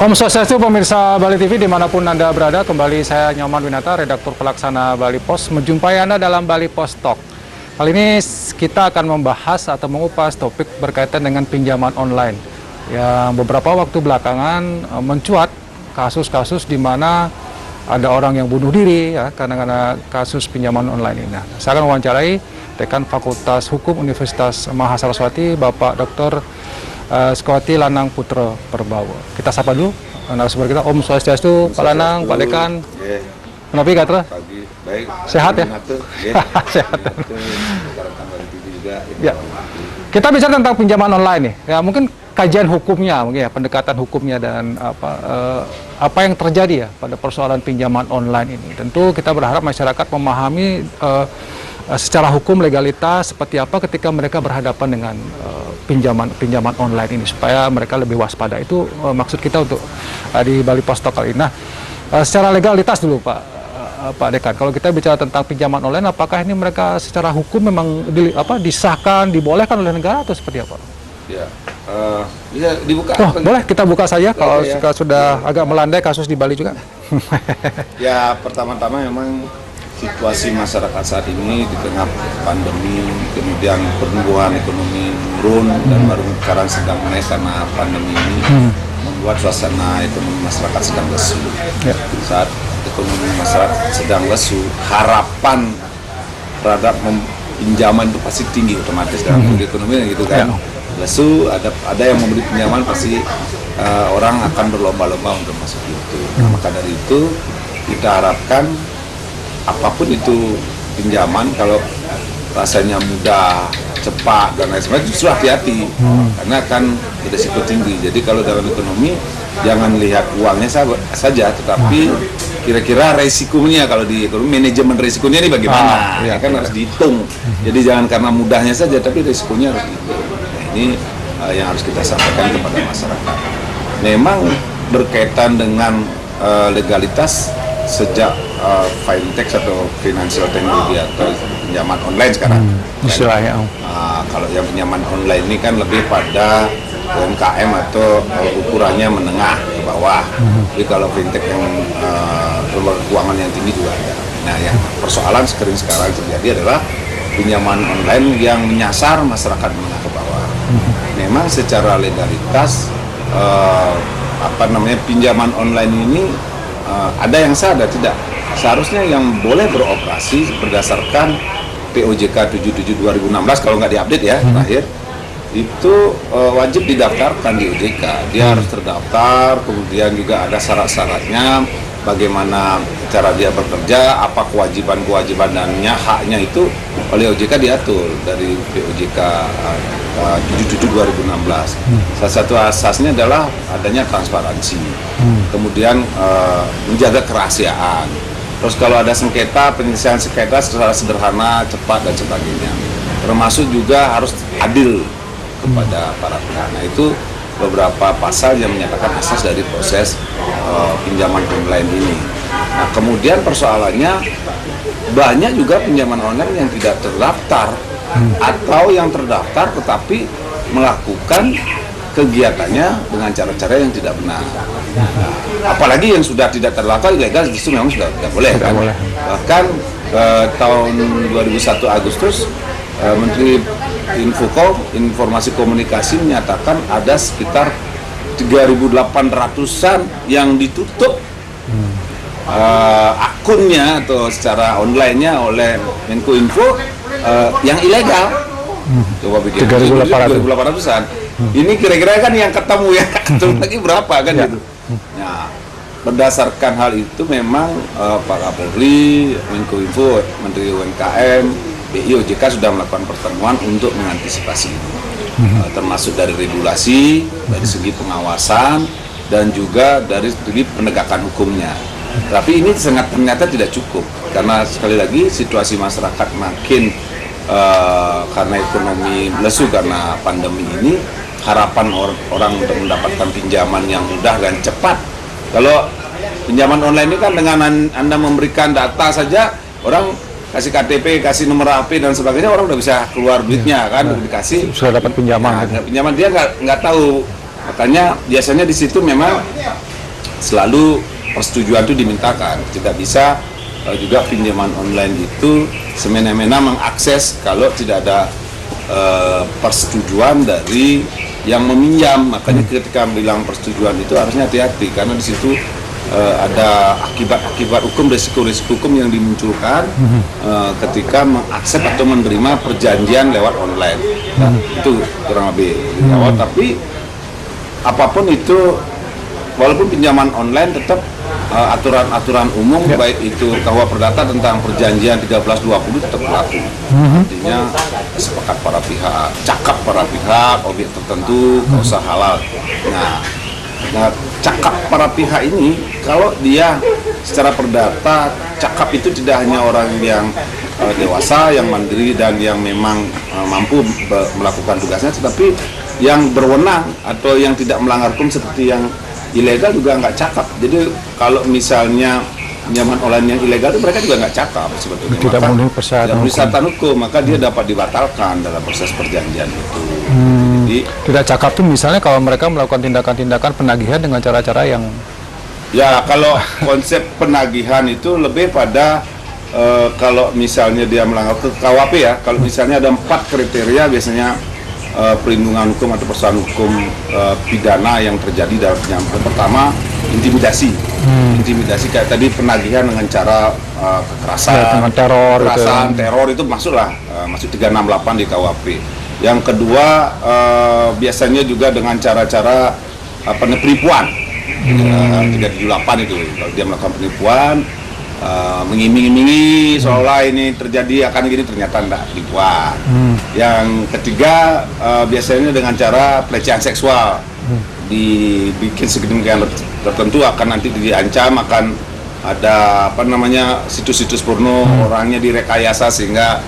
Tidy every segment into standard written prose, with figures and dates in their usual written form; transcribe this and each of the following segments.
Om Swastiastu, pemirsa Bali TV dimanapun Anda berada, kembali saya Nyoman Winata, redaktur pelaksana Bali Pos, menjumpai Anda dalam Bali Pos Talk. Kali ini kita akan membahas atau mengupas topik berkaitan dengan pinjaman online. Yang beberapa waktu belakangan mencuat kasus-kasus di mana ada orang yang bunuh diri ya, karena kasus pinjaman online ini. Nah, saya akan wawancarai Dekan Fakultas Hukum Universitas Mahasaraswati, Bapak Dr. Sukawati Lanang Putra Perbawa. Kita sapa dulu narasumber kita. Om Swastiastu, Pak Lanang, Pak Dekan. Kenapa katra? Pagi, baik. Sehat ya? Sehat. Ya. Kita bicara tentang pinjaman online nih. Ya, mungkin kajian hukumnya, mungkin ya, pendekatan hukumnya dan apa yang terjadi ya pada persoalan pinjaman online ini. Tentu kita berharap masyarakat memahami secara hukum legalitas seperti apa ketika mereka berhadapan dengan pinjaman online ini supaya mereka lebih waspada. Itu maksud kita untuk di Bali Pos Talk kali ini. Nah, secara legalitas dulu Pak Dekan, kalau kita bicara tentang pinjaman online, apakah ini mereka secara hukum memang disahkan, dibolehkan oleh negara atau seperti apa? Ya, bisa dibuka. Boleh kita buka saja kalau sudah agak melandai kasus di Bali juga. Ya, pertama-tama memang situasi masyarakat saat ini di tengah pandemi, kemudian pertumbuhan ekonomi menurun dan baru sekarang sedang naik karena pandemi ini membuat suasana ekonomi masyarakat sedang lesu. Ya. Saat ekonomi masyarakat sedang lesu, harapan terhadap pinjaman itu pasti tinggi otomatis dalam ekonomi gitu kan. Ya. Lesu, ada yang memberi pinjaman pasti orang akan berlomba-lomba untuk masuk itu. Nah, maka dari itu kita harapkan apapun itu pinjaman, kalau rasanya mudah, cepat dan lain sebagainya, justru hati-hati karena kan berisiko tinggi. Jadi kalau dalam ekonomi jangan lihat uangnya saja, tetapi kira-kira resikonya, kalau di ekonomi manajemen resikonya ini bagaimana, kan harus dihitung. Jadi jangan karena mudahnya saja, tapi resikonya harus dihitung. Nah, ini yang harus kita sampaikan kepada masyarakat. Memang berkaitan dengan legalitas sejak fintech atau financial technology atau pinjaman online sekarang. Istilahnya. Kalau yang pinjaman online ini kan lebih pada UMKM atau ukurannya menengah ke bawah. Jadi kalau fintech yang keuangan yang tinggi juga ada. Nah, yang persoalan sering sekarang terjadi adalah pinjaman online yang menyasar masyarakat menengah ke bawah. Memang secara legalitas pinjaman online ini ada yang sah, ada tidak. Seharusnya yang boleh beroperasi berdasarkan POJK 77/2016 kalau nggak diupdate ya terakhir, itu wajib didaftarkan di OJK. Dia harus terdaftar, kemudian juga ada syarat-syaratnya, bagaimana cara dia bekerja, apa kewajiban-kewajibannya, haknya itu oleh OJK diatur dari POJK 77/2016. Salah satu asasnya adalah adanya transparansi, kemudian menjaga kerahasiaan. Terus kalau ada sengketa, penyelesaian sengketa secara sederhana, cepat dan sebagainya. Termasuk juga harus adil kepada para pihak. Nah, itu beberapa pasal yang menyatakan asas dari proses pinjaman online ini. Nah, kemudian persoalannya banyak juga pinjaman online yang tidak terdaftar atau yang terdaftar tetapi melakukan kegiatannya dengan cara-cara yang tidak benar. Nah, apalagi yang sudah tidak terdaftar ilegal justru memang sudah tidak boleh. Kan? Bahkan tahun 2001 Agustus Menteri Informasi Komunikasi menyatakan ada sekitar 3.800-an yang ditutup akunnya atau secara online-nya oleh Menkominfo yang ilegal. Coba pikir 3.800-an. Ini kira-kira kan yang ketemu lagi berapa kan gitu. Nah, berdasarkan hal itu memang Pak Kapolri, Menkominfo, Menteri UMKM, BI, OJK sudah melakukan pertemuan untuk mengantisipasi ini. Termasuk dari regulasi, dari segi pengawasan, dan juga dari segi penegakan hukumnya. Tapi ini ternyata tidak cukup, karena sekali lagi situasi masyarakat makin karena ekonomi lesu karena pandemi ini, harapan orang untuk mendapatkan pinjaman yang mudah dan cepat. Kalau pinjaman online ini kan dengan Anda memberikan data saja, orang kasih KTP, kasih nomor HP dan sebagainya, orang udah bisa keluar duitnya kan, udah dikasih. Sudah dapat pinjaman. Nah, pinjaman dia nggak tahu. Makanya biasanya di situ memang selalu persetujuan itu dimintakan. Tidak bisa juga pinjaman online itu semena-mena mengakses kalau tidak ada persetujuan dari yang meminjam. Makanya ketika bilang persetujuan itu harusnya hati-hati, karena di situ ada akibat-akibat hukum, resiko-resiko hukum yang dimunculkan ketika mengakses atau menerima perjanjian lewat online. Nah, itu kurang lebih di awal. Tapi apapun itu, walaupun pinjaman online tetap aturan-aturan umum, baik itu KUH Perdata tentang perjanjian 1320 tetap berlaku. Artinya sepakat para pihak, cakap para pihak, objek tertentu, usaha halal. Nah, cakap para pihak ini, kalau dia secara perdata, cakap itu tidak hanya orang yang dewasa, yang mandiri, dan yang memang mampu melakukan tugasnya, tetapi yang berwenang atau yang tidak melanggar hukum seperti yang ilegal juga nggak cakap. Jadi kalau misalnya pinjaman online yang ilegal itu mereka juga nggak cakap sebetulnya. Tidak memenuhi persyaratan hukum, maka dia dapat dibatalkan dalam proses perjanjian itu. Jadi tidak cakap tuh misalnya kalau mereka melakukan tindakan-tindakan penagihan dengan cara-cara yang kalau konsep penagihan itu lebih pada kalau misalnya dia melanggar ke KUHP ya. Kalau misalnya ada 4 kriteria biasanya perlindungan hukum atau persoalan hukum pidana yang terjadi dalam penyampaian. Pertama, intimidasi. Intimidasi kayak tadi, penagihan dengan cara kekerasan, dengan teror, teror itu masuklah masuk 368 di KUHP. Yang kedua, biasanya juga dengan cara-cara penipuan. 378 itu, kalau dia melakukan penipuan, mengiming-imingi seolah ini terjadi akan gini, ternyata enggak, penipuan. Yang ketiga, biasanya dengan cara pelecehan seksual, dibikin sedemikian tertentu akan nanti diancam akan ada situs-situs porno, orangnya direkayasa sehingga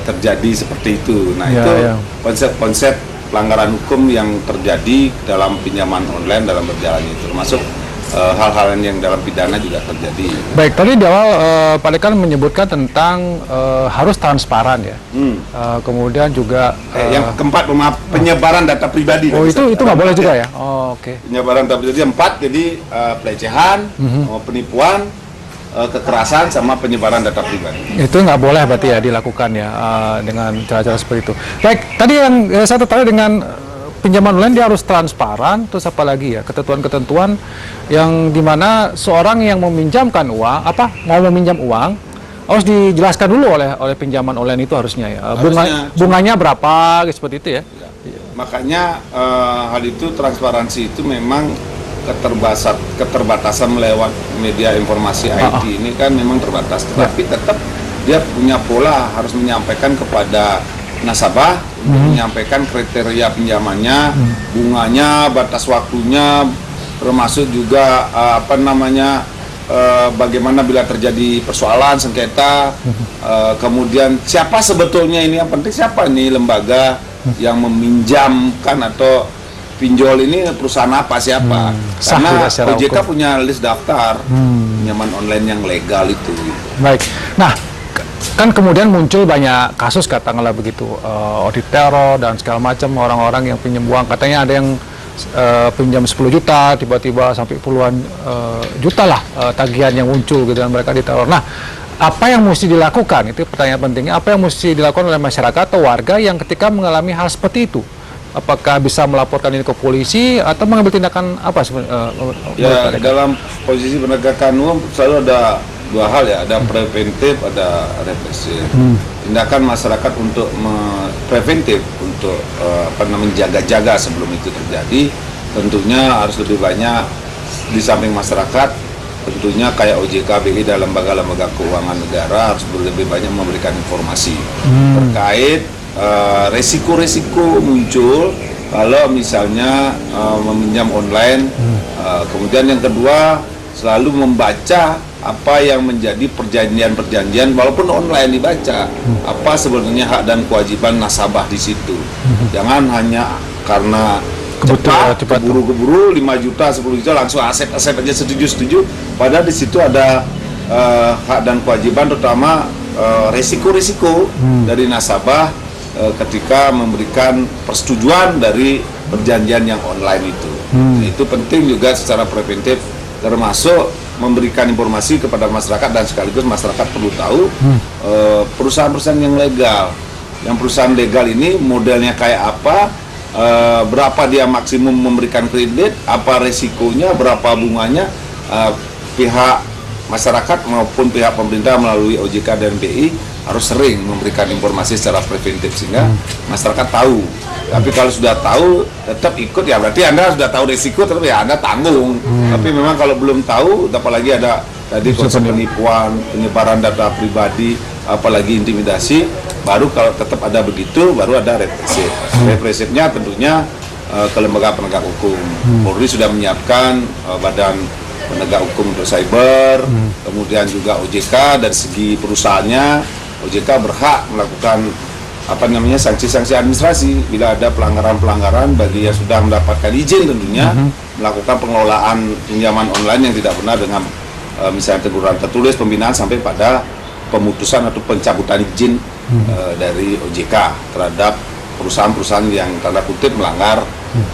terjadi seperti itu. Nah, itu konsep-konsep pelanggaran hukum yang terjadi dalam pinjaman online dalam berjalan itu, termasuk hal-hal yang dalam pidana juga terjadi. Baik, tadi di awal Pak Dekan menyebutkan tentang harus transparan ya. Kemudian juga yang keempat, penyebaran data pribadi. Oh, itu nggak boleh juga ya? Oh, oke. Penyebaran data pribadi 4, jadi pelecehan, penipuan, kekerasan, sama penyebaran data pribadi. Itu nggak boleh berarti ya dilakukan ya dengan cara-cara seperti itu. Baik, tadi yang saya tertarik dengan pinjaman online, dia harus transparan. Terus apa lagi ya, ketentuan-ketentuan yang dimana seorang yang meminjamkan uang, mau meminjam uang, harus dijelaskan dulu oleh pinjaman online itu harusnya ya. Bunganya berapa, seperti itu ya. Makanya hal itu, transparansi itu memang keterbatasan melewat media informasi IT ini kan memang terbatas. Tetapi tetap dia punya pola, harus menyampaikan kepada nasabah, menyampaikan kriteria pinjamannya, bunganya, batas waktunya, termasuk juga bagaimana bila terjadi persoalan sengketa, kemudian siapa sebetulnya ini, yang penting siapa nih lembaga yang meminjamkan atau pinjol ini, perusahaan apa, siapa. Karena OJK punya list daftar pinjaman online yang legal itu. Baik, nah kan kemudian muncul banyak kasus, katakanlah begitu, audit teror dan segala macam, orang-orang yang pinjam uang, katanya ada yang pinjam 10 juta, tiba-tiba sampai puluhan juta lah tagihan yang muncul gitu, dan mereka diteror. Nah, apa yang mesti dilakukan, itu pertanyaan pentingnya, apa yang mesti dilakukan oleh masyarakat atau warga yang ketika mengalami hal seperti itu? Apakah bisa melaporkan ini ke polisi atau mengambil tindakan apa sebenarnya? Dalam posisi penegakan hukum selalu ada dua hal ya, ada preventif, ada represif. Tindakan masyarakat untuk preventif, untuk menjaga-jaga sebelum itu terjadi, tentunya harus lebih banyak di samping masyarakat. Tentunya kayak OJK, BI dan lembaga-lembaga keuangan negara harus lebih banyak memberikan informasi terkait resiko-resiko muncul kalau misalnya meminjam online. Kemudian yang kedua, selalu membaca apa yang menjadi perjanjian-perjanjian, walaupun online dibaca, apa sebenarnya hak dan kewajiban nasabah di situ. Jangan hanya karena cepat keburu-keburu 5 juta, 10 juta langsung aset aja setuju. Padahal di situ ada hak dan kewajiban, terutama resiko-resiko dari nasabah ketika memberikan persetujuan dari perjanjian yang online itu. Itu penting juga secara preventif, termasuk memberikan informasi kepada masyarakat dan sekaligus masyarakat perlu tahu perusahaan-perusahaan yang legal. Yang perusahaan legal ini modelnya kayak apa, berapa dia maksimum memberikan kredit, apa resikonya, berapa bunganya. Pihak masyarakat maupun pihak pemerintah melalui OJK dan BI harus sering memberikan informasi secara preventif sehingga masyarakat tahu. Tapi kalau sudah tahu tetap ikut ya berarti Anda sudah tahu risiko, tapi ya Anda tanggung. Tapi memang kalau belum tahu, apalagi ada tadi konsep penipuan, penyebaran data pribadi, apalagi intimidasi, baru kalau tetap ada begitu baru ada represif. Represifnya tentunya ke lembaga penegak hukum. Polri sudah menyiapkan badan penegak hukum untuk cyber, kemudian juga OJK dari segi perusahaannya. OJK berhak melakukan sanksi-sanksi administrasi bila ada pelanggaran-pelanggaran bagi yang sudah mendapatkan izin tentunya melakukan pengelolaan pinjaman online yang tidak benar dengan misalnya teguran tertulis, pembinaan sampai pada pemutusan atau pencabutan izin dari OJK terhadap perusahaan-perusahaan yang tanda kutip melanggar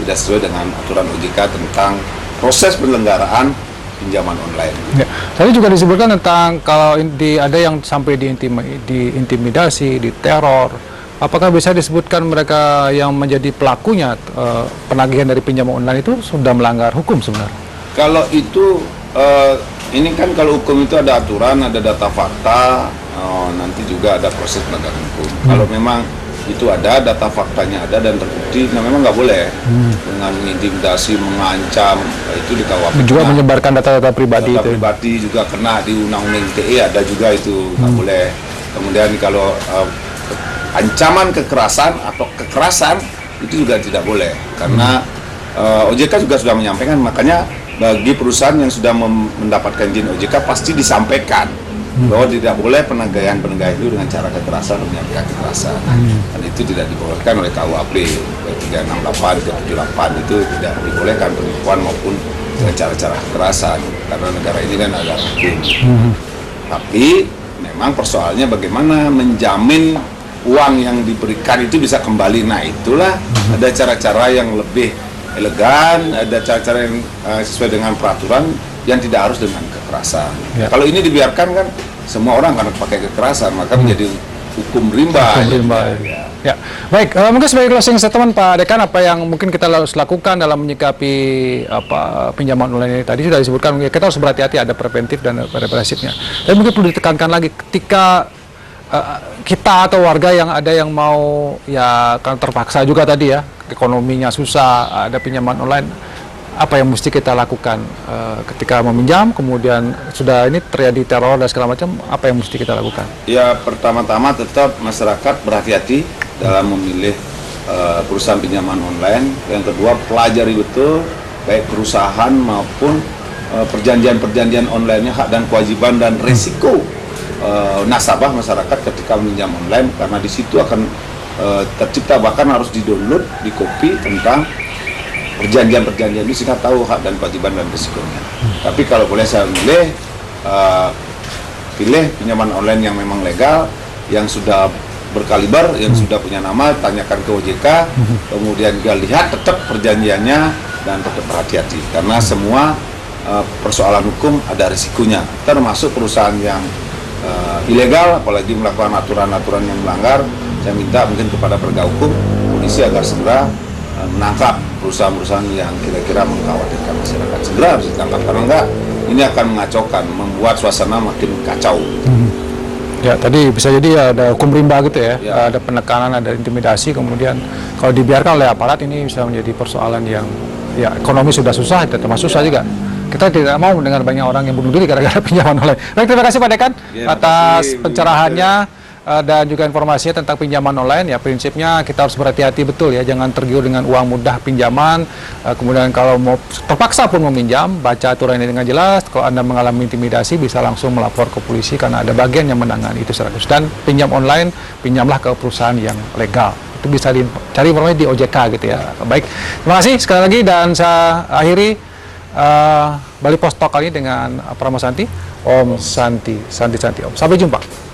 tidak sesuai dengan aturan OJK tentang proses penyelenggaraan pinjaman online. Ya. Tadi juga disebutkan tentang kalau ada yang sampai diintimidasi, diteror. Apakah bisa disebutkan mereka yang menjadi pelakunya penagihan dari pinjaman online itu sudah melanggar hukum sebenarnya? Kalau itu ini kan kalau hukum itu ada aturan, ada data fakta, nanti juga ada proses penegakan hukum. Kalau memang itu ada data faktanya ada dan terbukti, nah memang nggak boleh dengan mengintimidasi, mengancam, itu di KUHP. Juga menyebarkan data-data pribadi data itu. pribadi juga kena di Undang-Undang ITE ada juga itu nggak boleh. Kemudian kalau ancaman kekerasan atau kekerasan itu juga tidak boleh karena OJK juga sudah menyampaikan, makanya bagi perusahaan yang sudah mendapatkan izin OJK pasti disampaikan bahwa tidak boleh penagihan itu dengan cara kekerasan atau menyampaikan kekerasan. Dan itu tidak dibolehkan oleh KUHP 368, 378 itu tidak dibolehkan penipuan maupun dengan cara-cara kekerasan karena negara ini kan ada hukum. Tapi memang persoalannya bagaimana menjamin uang yang diberikan itu bisa kembali. Nah itulah ada cara-cara yang lebih elegan, ada cara-cara yang sesuai dengan peraturan yang tidak harus dengan kekerasan. Ya. Kalau ini dibiarkan kan semua orang akan pakai kekerasan, maka menjadi hukum rimba. Ya. Baik, mungkin sebagai closing statement Pak Dekan, apa yang mungkin kita harus lakukan dalam menyikapi pinjaman online ini? Tadi sudah disebutkan kita harus berhati-hati, ada preventif dan represifnya. Tapi mungkin perlu ditekankan lagi ketika kita atau warga yang ada yang mau ya kan terpaksa juga tadi ya, ekonominya susah, ada pinjaman online, apa yang mesti kita lakukan ketika meminjam, kemudian sudah ini terjadi teror dan segala macam, apa yang mesti kita lakukan? Ya pertama-tama tetap masyarakat berhati-hati dalam memilih perusahaan pinjaman online. Yang kedua pelajari betul baik perusahaan maupun perjanjian-perjanjian online-nya, hak dan kewajiban dan risiko nasabah masyarakat ketika meminjam online, karena di situ akan tercipta, bahkan harus di-download, di-copy tentang perjanjian-perjanjian ini sehingga tahu hak dan kewajiban dan risikonya. Tapi kalau boleh saya pilih pinjaman online yang memang legal, yang sudah berkaliber, yang sudah punya nama, tanyakan ke OJK, kemudian juga lihat tetap perjanjiannya dan tetap berhati-hati karena semua persoalan hukum ada risikonya, termasuk perusahaan yang ilegal, apalagi melakukan aturan-aturan yang melanggar. Saya minta mungkin kepada penegak hukum, polisi agar segera menangkap perusahaan-perusahaan yang kira-kira mengkhawatirkan masyarakat. Segera harus ditangkap, karena enggak ini akan mengacaukan, membuat suasana makin kacau. Ya, tadi bisa jadi ya, ada hukum rimba gitu ya, ada penekanan, ada intimidasi, kemudian kalau dibiarkan oleh aparat ini bisa menjadi persoalan yang ya ekonomi sudah susah, termasuk susah juga. Kita tidak mau mendengar banyak orang yang bunuh diri gara-gara pinjaman online. Baik, terima kasih Pak Dekan atas pencerahannya dan juga informasinya tentang pinjaman online. Ya, prinsipnya kita harus berhati-hati betul ya, jangan tergiur dengan uang mudah pinjaman. Kemudian kalau mau terpaksa pun meminjam, baca aturan ini dengan jelas. Kalau Anda mengalami intimidasi bisa langsung melapor ke polisi karena ada bagian yang menangani itu 100. Dan pinjam online, pinjamlah ke perusahaan yang legal. Itu bisa dicari informasi di OJK gitu ya. Baik, terima kasih sekali lagi dan saya akhiri Bali Post Talk kali ini dengan Pramosanti. Om Santi Om. Sampai jumpa.